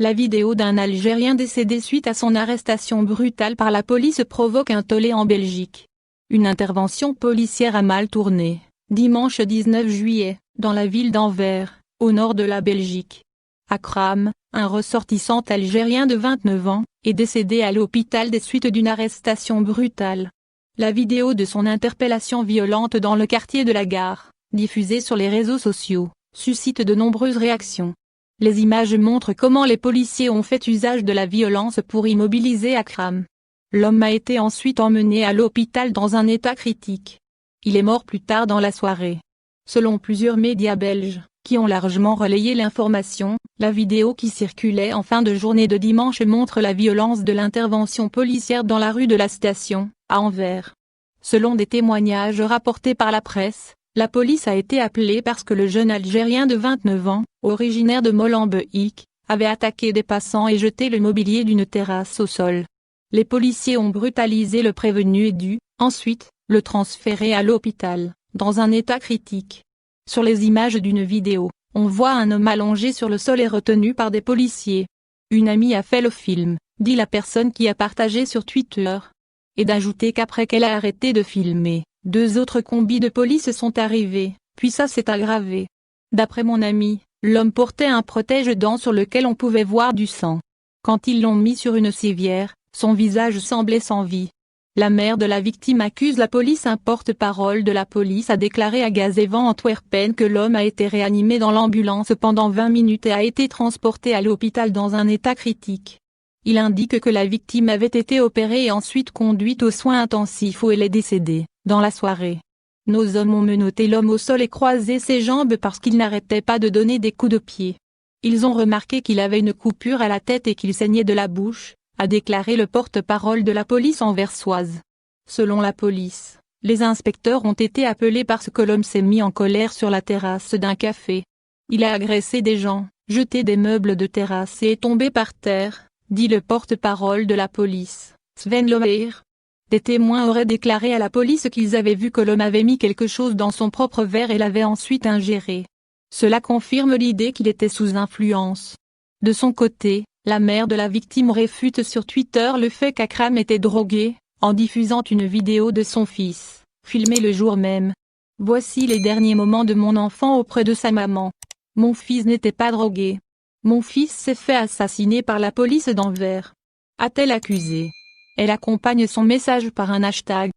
La vidéo d'un Algérien décédé suite à son arrestation brutale par la police provoque un tollé en Belgique. Une intervention policière a mal tourné, dimanche 19 juillet, dans la ville d'Anvers, au nord de la Belgique. Akram, un ressortissant algérien de 29 ans, est décédé à l'hôpital des suites d'une arrestation brutale. La vidéo de son interpellation violente dans le quartier de la Gare, diffusée sur les réseaux sociaux, suscite de nombreuses réactions. Les images montrent comment les policiers ont fait usage de la violence pour immobiliser Akram. L'homme a été ensuite emmené à l'hôpital dans un état critique. Il est mort plus tard dans la soirée. Selon plusieurs médias belges, qui ont largement relayé l'information, la vidéo qui circulait en fin de journée de dimanche montre la violence de l'intervention policière dans la rue de la Station, à Anvers. Selon des témoignages rapportés par la presse, la police a été appelée parce que le jeune Algérien de 29 ans, originaire de Molenbeek, avait attaqué des passants et jeté le mobilier d'une terrasse au sol. Les policiers ont brutalisé le prévenu et dû, ensuite, le transférer à l'hôpital, dans un état critique. Sur les images d'une vidéo, on voit un homme allongé sur le sol et retenu par des policiers. Une amie a fait le film, dit la personne qui a partagé sur Twitter. Et d'ajouter qu'après qu'elle a arrêté de filmer, 2 autres combis de police sont arrivés, puis ça s'est aggravé. D'après mon ami, l'homme portait un protège-dents sur lequel on pouvait voir du sang. Quand ils l'ont mis sur une civière, son visage semblait sans vie. La mère de la victime accuse la police. Un porte-parole de la police a déclaré à Gazévan Antwerpen que l'homme a été réanimé dans l'ambulance pendant 20 minutes et a été transporté à l'hôpital dans un état critique. Il indique que la victime avait été opérée et ensuite conduite aux soins intensifs où elle est décédée, dans la soirée. Nos hommes ont menotté l'homme au sol et croisé ses jambes parce qu'il n'arrêtait pas de donner des coups de pied. Ils ont remarqué qu'il avait une coupure à la tête et qu'il saignait de la bouche, a déclaré le porte-parole de la police anversoise. Selon la police, les inspecteurs ont été appelés parce que l'homme s'est mis en colère sur la terrasse d'un café. Il a agressé des gens, jeté des meubles de terrasse et est tombé par terre, dit le porte-parole de la police, Sven Loheir. Des témoins auraient déclaré à la police qu'ils avaient vu que l'homme avait mis quelque chose dans son propre verre et l'avait ensuite ingéré. Cela confirme l'idée qu'il était sous influence. De son côté, la mère de la victime réfute sur Twitter le fait qu'Akram était drogué, en diffusant une vidéo de son fils, filmée le jour même. Voici les derniers moments de mon enfant auprès de sa maman. Mon fils n'était pas drogué. Mon fils s'est fait assassiner par la police d'Anvers. A-t-elle accusé? Elle accompagne son message par un hashtag.